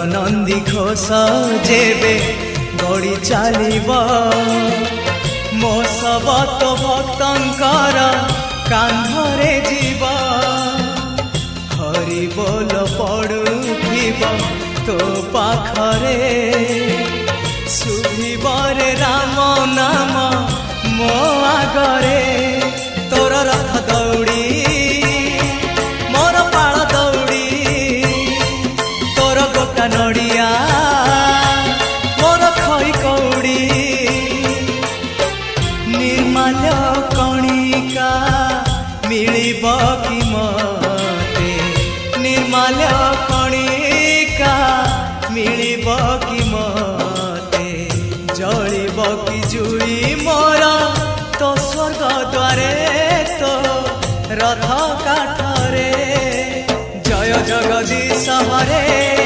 नंदी घोष जेबे गड़ी चलिब मो सबत भक्तंकर कांधरे जीव हरि बोल पड़ुथिब तो पाखरे शुभिबरे राम नाम मो आगरे तोर रथ दौड़ी मोर पाळ दौड़ी तोर गोटा नड़िया मोर खई कौड़ी निर्माल्य कणिका मिलिब कि मते निर्माल्य कणिका मिलिब कि मते जलिब कि जुई मोर तो स्वर्ग द्वारे तो रथ काठरे जय जगदीश हरे।